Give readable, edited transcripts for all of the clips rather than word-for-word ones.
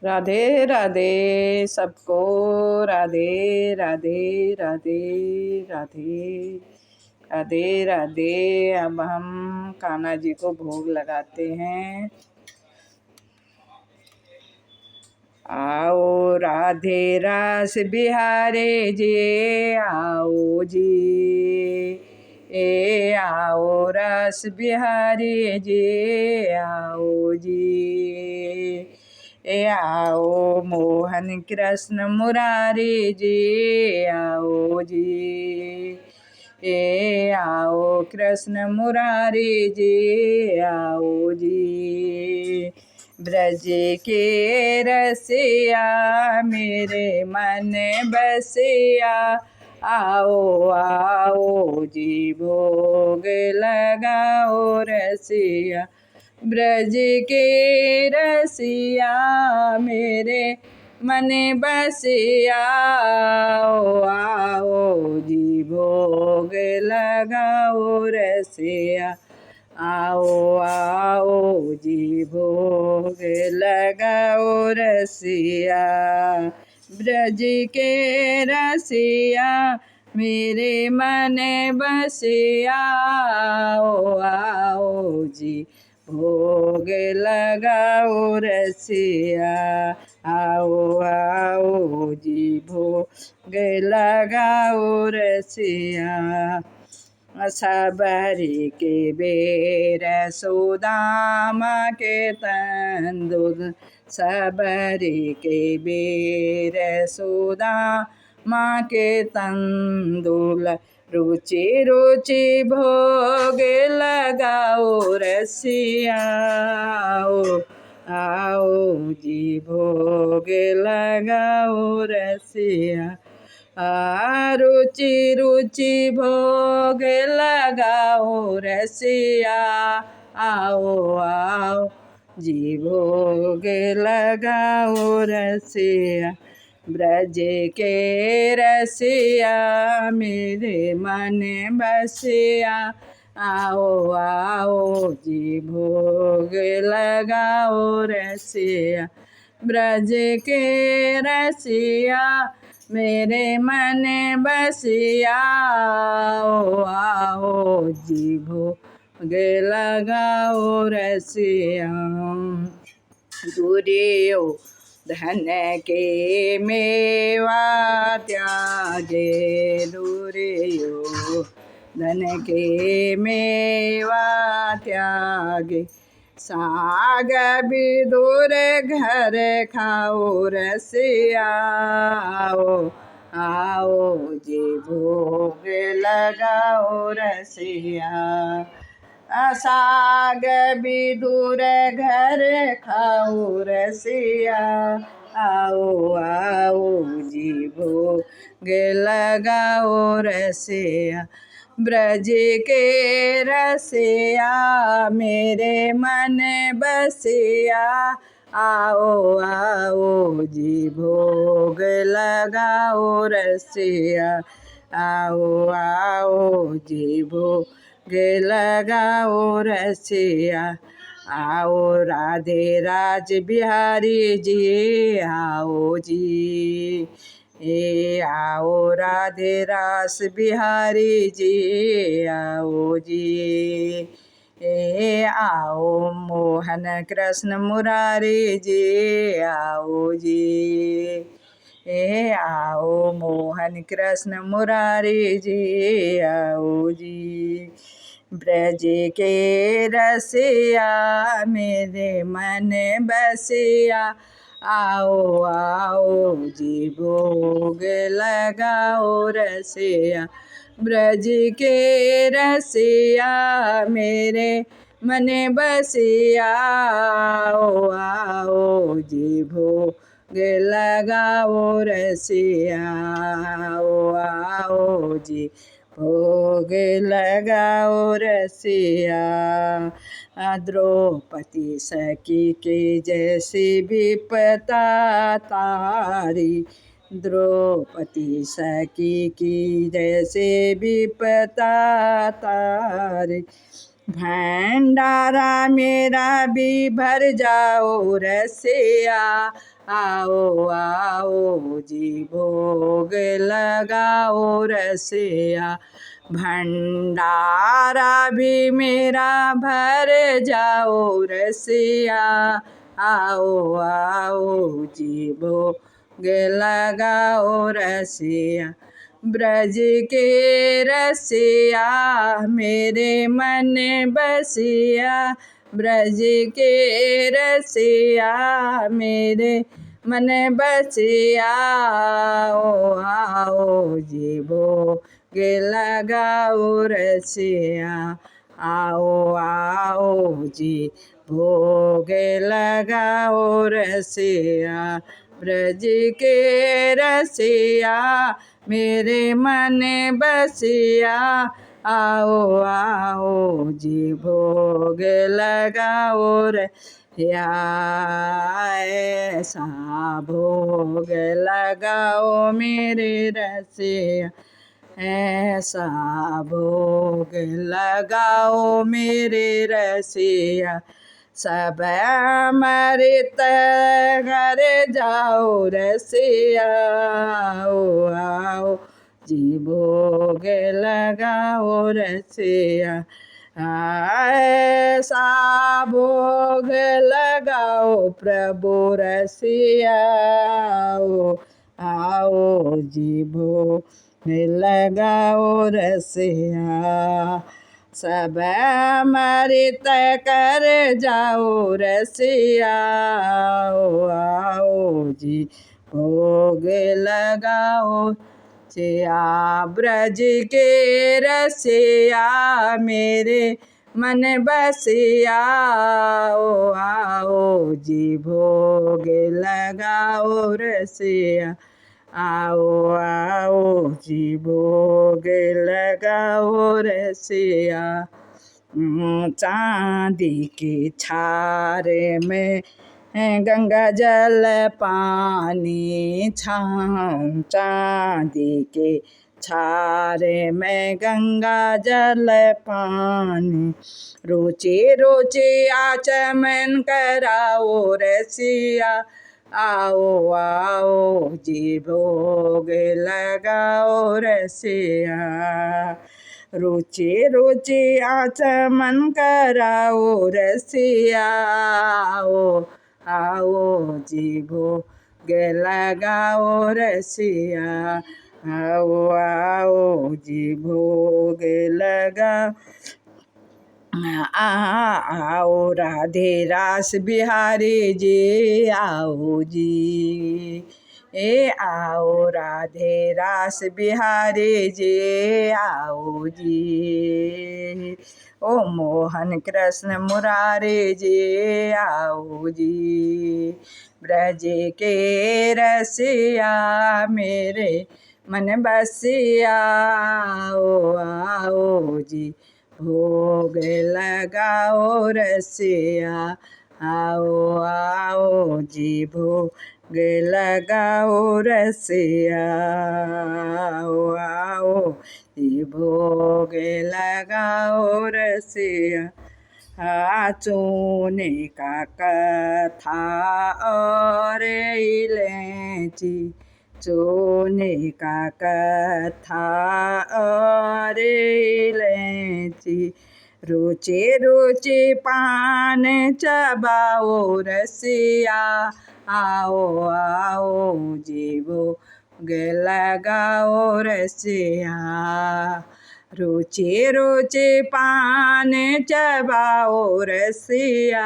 राधे राधे सबको, राधे राधे राधे राधे राधे राधे। अब हम कान्हा जी को भोग लगाते हैं। आओ राधे रास बिहारे जी, आओ जी। आओ रस बिहारी जी, आओ जी। आओ मोहन कृष्ण मुरारी जी, आओ जी। आओ कृष्ण मुरारी जी, आओ जी। ब्रज के रसिया मेरे मन बसिया, आओ आओ जी भोग लगाओ रसिया। ब्रज के रसिया मेरे मन बसिया, आओ आओ जी भोग लगाओ रसिया। आओ आओ जी भोग लगाओ रसिया। ब्रज के रसिया मेरे मन बसिया, आओ आओ जी भोग लगाओ रसिया। आओ आओ जी भोग लगाओ रसिया। सबरी के बेर सुदामा के तंदुल, सबरी के बेर सुदामा के तंदुल। रुचि रुचि भोग लगाओ रसिया, आओ आओ जी भोग लगाओ रसिया। रुचि रुचि भोग लगाओ रसिया, आओ आओ जी भोग लगाओ रसिया। ब्रज के रसिया मेरे मन बसिया, आओ आओ जी भोग लगाओ रसिया। ब्रज के रसिया मेरे मन बसिया, आओ आओ जी भोग लगाओ रसिया। दूरियो धन के मेवा त्यागे, दूरियो धन के मेवा त्यागे। साग विदुर घर खाओ रसिया, आओ आओ जी भोग लगाओ रसिया। साग विदुर घर खाओ रसिया, आओ आओ जी भोग लगाओ रसिया। ब्रज के रसिया मेरे मन बसिया, आओ आओ जी भोग लगाओ रसिया। आओ आओ जी भोग लगाओ रसिया। आओ राधे राज बिहारी जी, आओ जी। आओ राधे रास बिहारी जी, आओ जी। आओ मोहन कृष्ण मुरारी जी, आओ जी। आओ मोहन कृष्ण मुरारी जी, आओ जी। ब्रज के रसिया मेरे मन बसिया, आओ आओ जी भोग लगाओ रसिया। ब्रज के रसिया मेरे मन बसिया, आओ आओ जी भोग लगाओ रसिया। आओ आओ जी भोग लगाओ रसिया। द्रौपदी सखी के जैसी विपता तारी, द्रौपदी सखी की जैसे विपता तारी। भंडारा मेरा भी भर जाओ रसिया, आओ आओ जी भोग लगाओ रसिया। भंडारा भी मेरा भर जाओ रसिया, आओ आओ जी भोग लगाओ रसिया। ब्रज के रसिया मेरे मन बसिया, ब्रज के रसिया मेरे मन बसिया, आओ आओ जी भोग लगाओ रसिया, आओ आओ जी भोग लगाओ रसिया। ब्रज के रसिया मेरे मन बसिया, आओ आओ जी भोग लगाओ रसिया। ऐसा भोग लगाओ मेरे रसिया, ऐसा भोग लगाओ मेरे रसिया। सब अमृत घर जाओ रसिया, आओ आओ जी भोग लगाओ रसिया। ऐसा भोग लगाओ प्रभु रसिया, आओ आओ जी भोग लगाओ रसिया। सब अमृत कर जाओ रसिया, आओ आओ जी भोग लगाओ रसिया। ब्रज के रसिया मेरे मन बसिया, आओ आओ जी भोग लगाओ रसिया, आओ आओ जी भोग लगाओ रसिया। चांदी के छारे में गंगा जल पानी छाऊं, चांदी के छारे में गंगा जल पानी। रुचि रुचि आचमन कराओ रसिया, आओ आओ जी भोग लगाओ रसिया। रुचि रुचि आचमन कराओ रसिया, आओ आओ जी भोग लगाओ रसिया, आओ आओ जी भोग लगाओ। आओ राधे रास बिहारी जी, आओ जी आओ राधे रास बिहारी जी, आओ जी। ओ मोहन कृष्ण मुरारी जी, आओ जी। ब्रज के रसिया मेरे मन बसिया, आओ आओ जी भोग लगाओ रसिया, आओ आओ जी भोग लगाओ रसिया, आओ आओ जी भोग लगाओ रसिया। चूने का कथा और इलायची, चूने का कथा और इलायची। रुचि रुचि पान चबाओ रसिया, आओ आओ जी भोग लगाओ रसिया। रुचि रुचि पान चबाओ रसिया,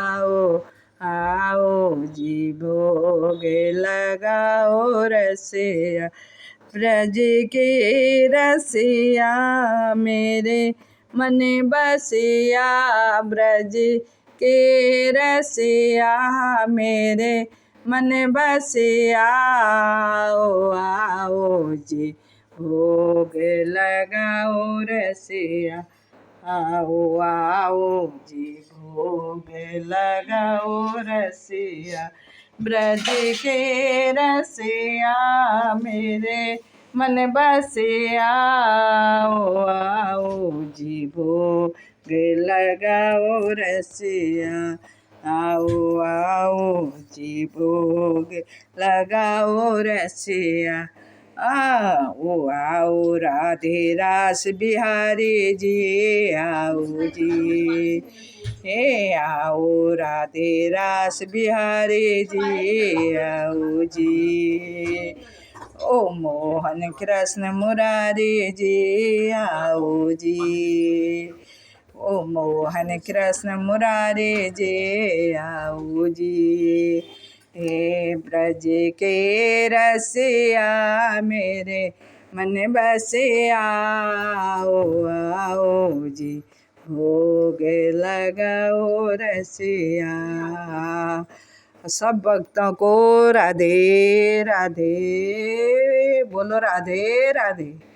आओ आओ जी भोग लगाओ रसिया। ब्रज के रसिया मेरे मन बसिया, ब्रज के रसिया मेरे मन बसिया, आओ आओ जी भोग लगाओ रसिया, आओ आओ जी भोग लगाओ रसिया। ब्रज के रसिया मेरे मन बसिया, आओ आओ जी भोग लगाओ रसिया। आओ आओ जी भोग लगाओ रसिया। आओ राधे रास बिहारी जी आओ जी। हे आओ राधे रास बिहारी जी आओ जी। ओ मोहन कृष्ण मुरारी जी आओ जी। ओ मोहन कृष्ण मुरारी जी आओ जी। हे ब्रज के रसिया मेरे मन बसे आओ आओ जी भोग लगाओ रसिया। सब भक्तों को राधे राधे बोलो, राधे राधे।